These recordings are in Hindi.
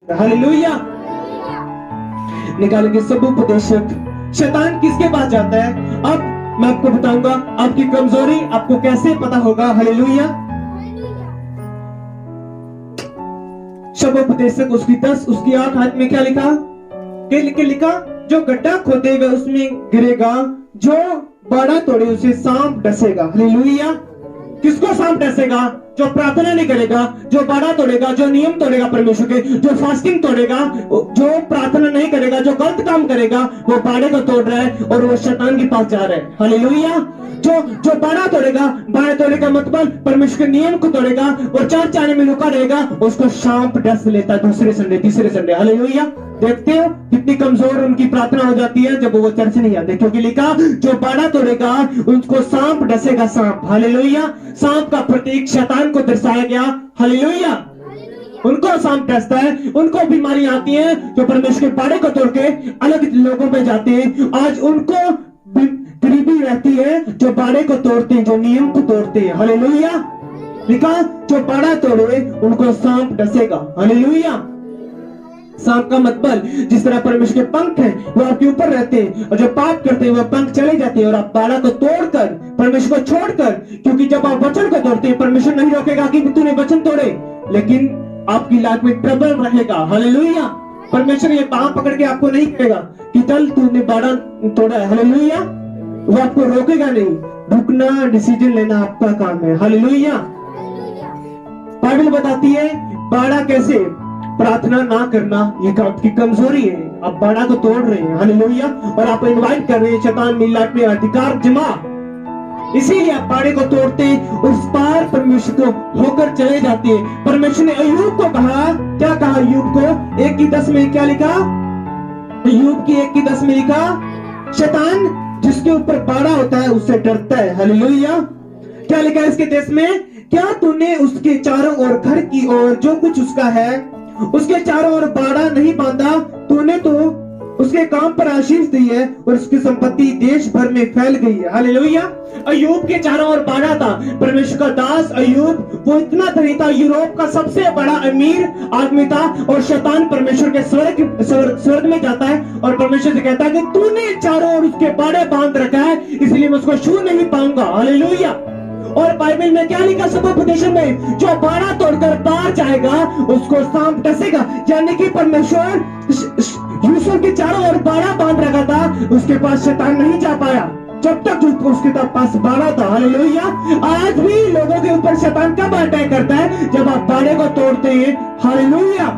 हालेलुया। निकालेंगे सब उपदेशक। शैतान किसके पास जाता है? अब मैं आपको बताऊंगा आपकी कमजोरी आपको कैसे पता होगा। हालेलुया। सब उपदेशक उसकी 10 उसकी 8 हाथ में क्या लिखा? के लिखा जो गड्ढा खोदेगा उसमें गिरेगा, जो बाड़ा तोड़े उसे सांप डसेगा। हालेलुया। किसको सांप डसेगा? जो प्रार्थना नहीं करेगा, जो बाड़ा तोड़ेगा, जो नियम तोड़ेगा परमेश्वर के, जो फास्टिंग तोड़ेगा, जो प्रार्थना नहीं करेगा, जो गलत काम करेगा, वो बाड़े को तोड़ रहा है और वो शैतान के पास जा रहा है। हालेलुया। जो बाड़ा तोड़ेगा, बाड़ा तोड़ने का मतलब परमेश्वर के नियम को तोड़ेगा और चर्च आने में रुका रहेगा, उसको सांप डस लेता है दूसरे संडे तीसरे संडे। हालेलुया। देखते हो कितनी कमजोर उनकी प्रार्थना हो जाती है जब वो चर्च नहीं आते, क्योंकि लिखा जो बाड़ा तोड़ेगा उनको सांप डसेगा। सांप, हालेलुया। सांप का प्रतीक शैतान को दर्शाया गया। हालेलुया। उनको सांप डसता है, उनको बीमारियां आती हैं जो परमेश्वर के बाड़े को तोड़ के अलग लोगों पे जाते हैं। आज उनको गरीबी रहती है जो बाड़े को तोड़ते हैं, जो नियम को तोड़ते हैं। हालेलुया। लिखा जो बाड़ा तोड़े उनको सांप डसेगा। हालेलुया। सांप का मतलब जिस तरह परमेश्वर के पंख हैं वो आपके ऊपर रहते हैं, और जो पाप करते हैं वो पंख चले जाते हैं और आप बाड़ा को तोड़कर परमेश्वर को छोड़कर, क्योंकि जब आप वचन को तोड़ते हैं परमेश्वर नहीं रोकेगा कि तूने वचन तोड़े, लेकिन आपकी लाइफ में ट्रबल रहेगा। हालेलुया। परमेश्वर ये बाह पकड़ के आपको नहीं कहेगा कि चल तूने बाड़ा तोड़ा है। हालेलुया। वो आपको रोकेगा नहीं। रुकना, डिसीजन लेना आपका काम है। हालेलुया। बाइबल बताती है बाड़ा कैसे, प्रार्थना ना करना ये आपकी कमजोरी है। आप बाड़ा को तोड़ रहे हैं। हालेलुया। और आप इनवाइट कर रहे हैं शैतान में लाइफ में अधिकार जमा, इसीलिए आप बाड़े को तोड़ते उस पार परमेश्वर को होकर चले जाते हैं। परमेश्वर ने अय्यूब को कहा, क्या कहा अय्यूब को? 1:10 में क्या लिखा? अय्यूब की 1:10 में लिखा शैतान जिसके ऊपर बाड़ा होता है उससे डरता है। हालेलुया। क्या लिखा है इसके देश में? क्या तूने उसके चारों ओर घर की ओर जो कुछ उसका है उसके चारों ओर बाड़ा नहीं बांधा? तूने तो उसके काम पर आशीष दी है और उसकी संपत्ति देश भर में फैल गई है। हालेलुया। अय्यूब के चारों ओर बाड़ा था। परमेश्वर का दास अय्यूब वो इतना धनी था, यूरोप का सबसे बड़ा अमीर आदमी था, और शैतान परमेश्वर के स्वर्ग में जाता है और परमेश्वर से कहता है कि तूने चारों ओर उसके बाड़े बांध रखा है, इसलिए मैं उसको छू नहीं पाऊंगा। हालेलुया। और बाइबल में क्या लिखा सभापदेशन में? जो बाड़ा तोड़कर पार जाएगा उसको सांप डसेगा। यानी कि परमेश्वर यूसुफ के चारों ओर बाड़ा बांध रखा था, उसके पास शैतान नहीं जा पाया जब तक उसके पास बाड़ा था। हालेलुया। आज भी लोगों के ऊपर शैतान कब अटैक करता है? जब आप बाड़े को तोड़ते हैं। हालेलुया।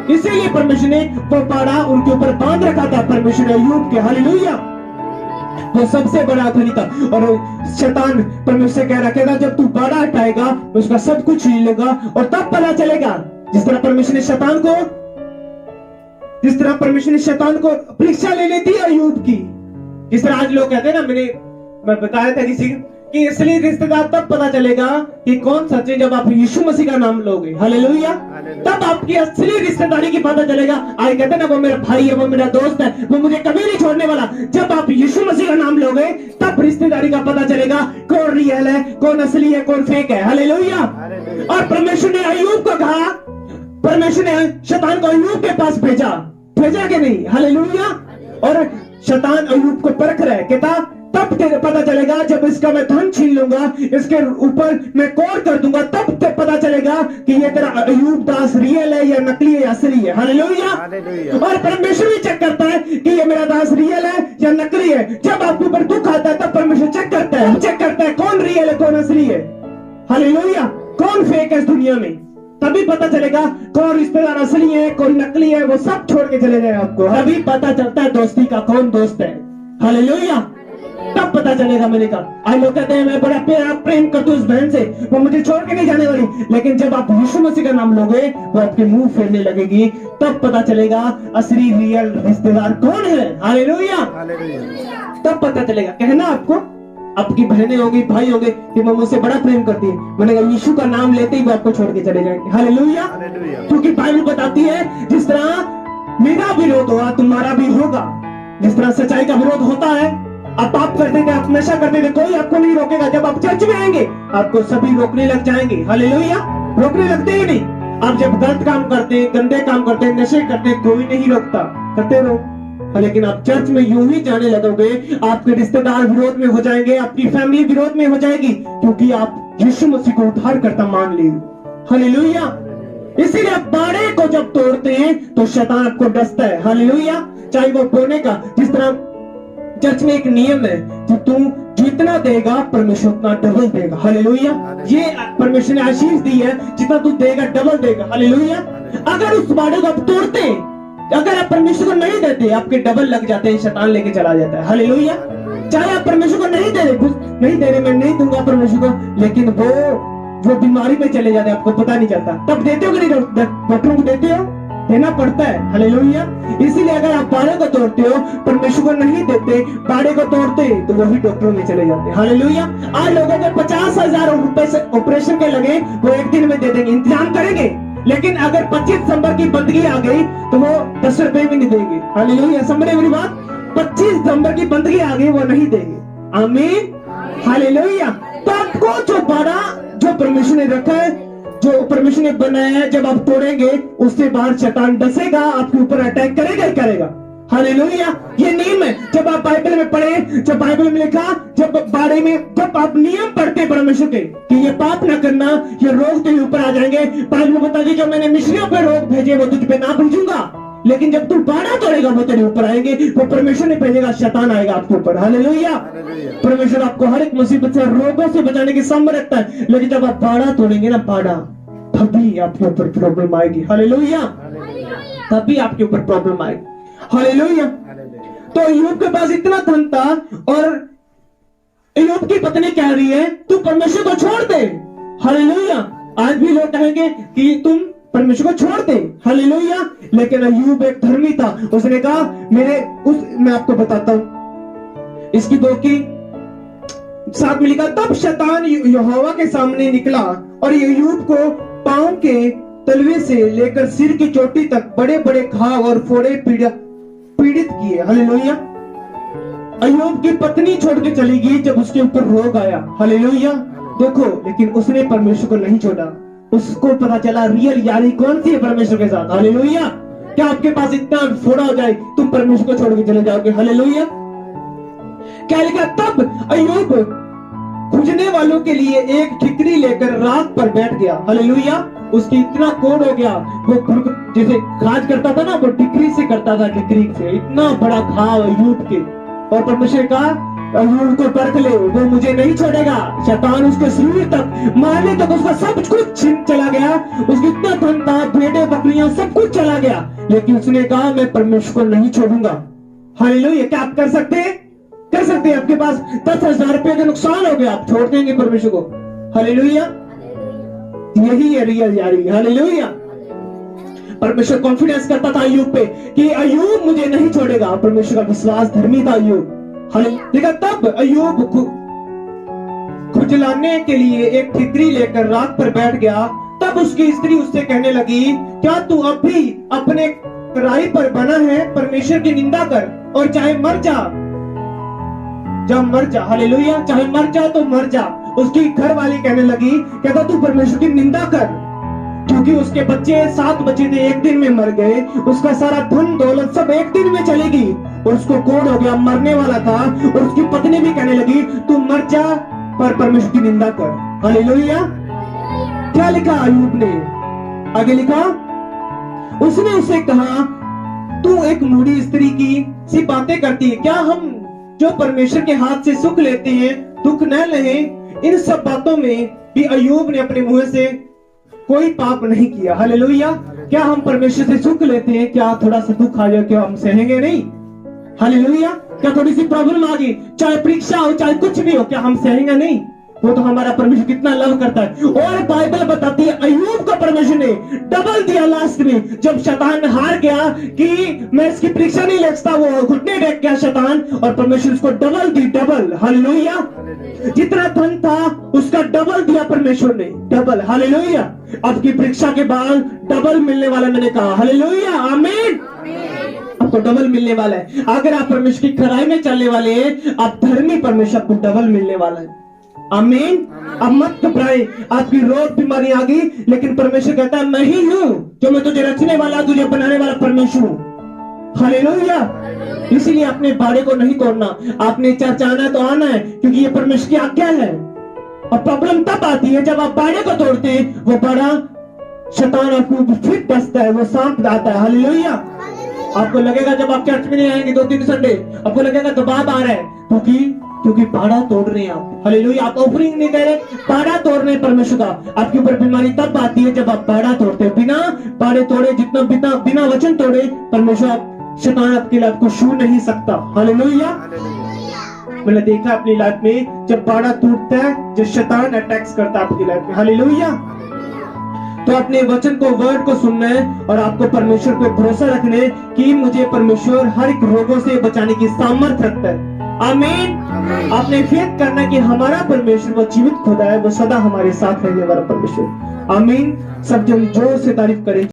इसीलिए परमेश्वर ने वो बाड़ा उनके ऊपर बांध रखा था, परमेश्वर ने अय्यूब के। हालेलुया। वो सबसे बड़ा धनी था और शैतान परमेश्वर कह रखेगा जब तू बाड़ा हटाएगा उसका सब कुछ ले लेगा और तब पता चलेगा। जिस तरह परमेश्वर ने शैतान को परीक्षा ले लेती है अय्यूब की, जिस तरह आज लोग कहते हैं ना, मैं बताया था किसी कि असली रिश्तेदार तब पता चलेगा कि कौन सच्चे जब आप यीशु मसीह का नाम लोगे। हालेलुया। तब आपकी असली रिश्तेदारी की पता चलेगा। आज कहते ना वो मेरा भाई है, वो मेरा दोस्त है, वो मुझे कभी नहीं छोड़ने वाला। जब आप यीशु मसीह का नाम लोगे तब रिश्तेदारी का पता चलेगा कौन रियल है, कौन असली है, कौन फेक है। हालेलुया। और परमेश्वर ने अय्यूब को कहा, परमेश्वर ने शैतान को अय्यूब के पास भेजा कि नहीं? हालेलुया। और शैतान अय्यूब को परख रहा है, कहता तब तेरे पता चलेगा जब इसका मैं धन छीन लूंगा, इसके ऊपर मैं कोर कर दूंगा, तब ते पता चलेगा कि ये तेरा अय्यूब दास रियल है या नकली है, असली है। हालेलुया। और परमेश्वर भी चेक करता है कि ये मेरा दास रियल है या नकली है। जब आपके ऊपर दुख आता है तब परमेश्वर चेक करता है कौन रियल है, कौन असली है। हालेलुया। कौन फेक है इस दुनिया में, तभी पता चलेगा कौन रिश्तेदार असली है, कौन नकली है। वो सब छोड़ के चले जाए आपको, तभी पता चलता है दोस्ती का कौन दोस्त है। हालेलुया। तब पता चलेगा। मैंने कहा आज लोग कहते हैं मैं बड़ा प्रेम करता हूं उस बहन से, वो मुझे छोड़ के नहीं जाने वाली, लेकिन जब आप यीशु मसीह का नाम लोगे वो आपके मुंह फेरने लगेगी, तब पता चलेगा असली रियल रिश्तेदार कौन है। हालेलुया। तब पता चलेगा। कहना आपको आपकी बहनें होगी, भाई होंगे कि वो मुझसे बड़ा प्रेम करती है, मैंने कहा यीशु का नाम लेते ही वो आपको छोड़ के चले जाएंगे। हालेलुया। क्योंकि बाइबल बताती है जिस तरह मेरा विरोध हुआ तुम्हारा भी होगा। जिस तरह सच्चाई का विरोध होता है, आप पाप करते थे, आप नशा करते थे, कोई आपको नहीं रोकेगा। जब आप चर्च में आएंगे आपको सभी रोकने लग जाएंगे। हालेलुया। रोकने लगते ही नहीं। आप जब गलत काम करते हैं, गंदे काम करते हैं, नशे करते हैं, कोई नहीं रोकता, करते रहो। लेकिन आप चर्च में यूं ही जाने लगोगे, आपके रिश्तेदार विरोध में हो जाएंगे, आपकी फैमिली विरोध में हो जाएगी, क्योंकि आप यीशु मसीह को उद्धारकर्ता मान लिए। हालेलुया। इसीलिए आप बाड़े को जब तोड़ते हैं तो शैतान आपको डसता है। हालेलुया। चाहे वो बोने का, जिस तरह चर्च में एक नियम है कि तू जितना देगा परमेश्वर उतना डबल देगा। हालेलुया। ये परमेश्वर ने आशीष दी है, जितना तू देगा डबल देगा। हालेलुया। अगर उस बाड़े को आप तोड़ते, अगर आप परमेश्वर को नहीं देते, आपके डबल लग जाते हैं, शैतान लेके चला जाता है। हालेलुया। चाहे आप परमेश्वर को नहीं दे रहे, मैं नहीं दूंगा परमेश्वर को, लेकिन वो बीमारी में चले जाते हैं, आपको पता नहीं चलता। तब देते हो कि नहीं? डॉक्टरों को देते हो, देना पड़ता है। हालेलुया। इसीलिए अगर आप बाड़े को तोड़ते हो, परमेश्वर को नहीं देते, बाड़े को तोड़ते, तो वो भी डॉक्टरों में चले जाते हैं। हालेलुया। आज लोगों को 50,000 रुपए ऑपरेशन के लगे, वो एक दिन में दे देंगे, इंतजाम करेंगे। लेकिन अगर 25 दिसंबर की बंदगी आ गई तो वो 10 रुपए भी नहीं देंगे। हालेलुया। समझ रहे मेरी बात? 25 दिसंबर की बंदगी आ गई, वो नहीं देंगे। आमीन। हालेलुया। तो आपको जो बाड़ा जो परमेश्वर ने रखा है, जो परमेश्वर ने बनाया है, जब आप तोड़ेंगे उससे बाहर शैतान डसेगा, आपके ऊपर अटैक करेगा ही करेगा। हालेलुया। ये नियम है। जब आप बाइबल में पढ़े, जब बाइबल में लिखा, जब बाड़े में जब आप नियम पढ़ते परमेश्वर के कि ये पाप ना करना, ये रोग तेरे ऊपर आ जाएंगे, बाइबल में बता दी जो मैंने मिस्रियों पे रोग भेजे वो तुझ पे ना भेजूंगा, लेकिन जब तू बाड़ा तोड़ेगा वो तेरे ऊपर आएंगे, वो परमेश्वर ने भेजेगा, शैतान आएगा आपके ऊपर। हालेलुया। परमेश्वर आपको हर एक मुसीबत से, रोगों से बचाने की सम्मत रखता है, लेकिन जब आप बाड़ा तोड़ेंगे ना, बाड़ा, तभी आपके ऊपर प्रॉब्लम आएगी। हालेलुया। तभी आपके ऊपर प्रॉब्लम आएगी। हालेलुया। तो अय्यूब के पास इतना धन था, और अय्यूब की पत्नी कह रही है तू परमेश्वर को छोड़ दे। हालेलुया। आज भी लोग कहेंगे कि तुम परमेश्वर को छोड़ दे। हालेलुया। लेकिन अय्यूब एक धर्मी था, उसने कहा मैं आपको बताता हूं, इसकी 2 की 7 में लिखा, तब शैतान यहोवा के सामने निकला और अय्यूब को पांव के तलवे से लेकर सिर की चोटी तक बड़े बड़े घाव और फोड़े पीड़ित किए। हालेलुया। अय्यूब की पत्नी छोड़ के चली गई जब उसके ऊपर रोग आया। हालेलुया। देखो, लेकिन उसने परमेश्वर को नहीं छोड़ा। उसको पता चला रियल यारी कौन सी है परमेश्वर के साथ। हालेलुया। क्या आपके पास इतना फोड़ा हो जाए तुम परमेश्वर को छोड़ के चले जाओगे? हालेलुया। क्या लिखा, तब अय्यूब खुजने वालों के लिए एक ठिकरी लेकर राख पर बैठ गया। हालेलुया। उसकी इतना कोड़ हो गया, वो जैसे खाज करता था ना, वो ठिकरी से करता था, ठिकरी से। इतना बड़ा घाव अय्यूब के, और परमेश्वर का अय्यूब को परख ले, वो मुझे नहीं छोड़ेगा। शैतान उसके शरीर तक, मारने तक उसका सब कुछ चला गया, उसकी इतना धन था, भेड़े बकरियां सब कुछ चला गया, लेकिन उसने कहा मैं परमेश्वर को नहीं छोड़ूंगा। हालेलुया। क्या आप कर सकते हैं? कर सकते हैं। आपके पास 10,000 रुपए का नुकसान हो गया, आप छोड़ देंगे परमेश्वर को? हालेलुया। यही है रियल यारी। हालेलुया। परमेश्वर कॉन्फिडेंस करता था अय्यूब पे कि अय्यूब मुझे नहीं छोड़ेगा। परमेश्वर का विश्वास धर्मी था अय्यूब। हालेलुया। तब अय्यूब खुजलाने के लिए एक ठिकरी लेकर राख पर बैठ गया। तब उसकी स्त्री उससे कहने लगी, क्या तू अब भी अपने राई पर बना है? परमेश्वर की निंदा कर और चाहे मर जा, मर जा। हालेलुया। चाहे मर जा तो मर जा। उसकी घरवाली कहने लगी, कहता तू परमेश्वर की निंदा कर, क्योंकि उसके बच्चे 7 बच्चे थे, एक दिन में मर गए, उसका सारा धन दौलत सब एक दिन में चलेगी, और उसको कोड़ हो गया, मरने वाला था। और उसकी पत्नी भी कहने लगी तू मर जा पर परमेश्वर की निंदा कर। हालेलुया। क्या लिखा अय्यूब ने? आगे लिखा, उसने उससे कहा तू एक मूढ़ी स्त्री की सी बातें करती है। क्या हम जो परमेश्वर के हाथ से सुख लेते हैं दुख न लें? इन सब बातों में भी अय्यूब ने अपने मुंह से कोई पाप नहीं किया। हालेलुया। क्या हम परमेश्वर से सुख लेते हैं? क्या थोड़ा सा दुख आ जाए क्या हम सहेंगे नहीं? हालेलुया। क्या थोड़ी सी प्रॉब्लम आ गई, चाहे परीक्षा हो चाहे कुछ भी हो, क्या हम सहेंगे नहीं? वो तो हमारा परमेश्वर कितना लव करता है। और बाइबल बताती है अय्यूब को परमेश्वर ने डबल दिया लास्ट में, जब शैतान हार गया कि मैं इसकी परीक्षा नहीं ले सकता, वो घुटने टेक गया शैतान, और परमेश्वर उसको डबल दी, डबल। हालेलुया। जितना धन था उसका डबल दिया परमेश्वर ने, डबल। हालेलुया। आपकी परीक्षा के बाद डबल मिलने वाला, मैंने कहा। हालेलुया। आमीन। आपको डबल मिलने वाला है। अगर आप परमेश्वर की खराई में चलने वाले हैं, आप धर्मी, परमेश्वर आपको डबल मिलने वाला है। आमीन। अब मत घबराए, आपकी रोग बीमारी आ गई, लेकिन परमेश्वर कहता है मैं ही हूं जो मैं तुझे रचने वाला, तुझे बनाने वाला परमेश्वर हूं। हालेलुया। इसीलिए अपने बाड़े को नहीं तोड़ना, आपने चर्च आना है तो आना है, क्योंकि ये परमेश्वर की आज्ञा है। और प्रॉब्लम तब आती है जब आप बाड़े को तोड़ते हैं, वो बड़ा शैतान आपको फिर डसता है, वो सांप आता है। हालेलुया। आपको लगेगा जब आप चर्च में नहीं आएंगे 2-3 संडे, आपको लगेगा दबाव आ रहा है, क्योंकि बाड़ा तोड़ रहे हैं आप। हालेलुया। आप ऑफरिंग नहीं दे रहे, बाड़ा तोड़ रहे हैं परमेश्वर का। आपके ऊपर बीमारी तब आती है जब आप बाड़ा तोड़ते हैं। बिना बाड़े तोड़े, जितना बिना वचन तोड़े, परमेश्वर शैतान आपके लाइफ को छू नहीं सकता। हालेलुया। मैंने देखा अपनी लाइफ में जब बाड़ा टूटता है, जब शैतान अटैक्स करता है आपकी लाइफ में। हालेलुया। तो अपने वचन को, वर्ड को सुनना है और आपको परमेश्वर पे भरोसा रखना है कि मुझे परमेश्वर हर एक रोगों से बचाने की सामर्थ्य रखता है। आमीन। आपने फेथ करना कि हमारा परमेश्वर वो जीवित खुदा है, वो सदा हमारे साथ रहने वाला परमेश्वर। आमीन। सब जन जोर से तारीफ करें।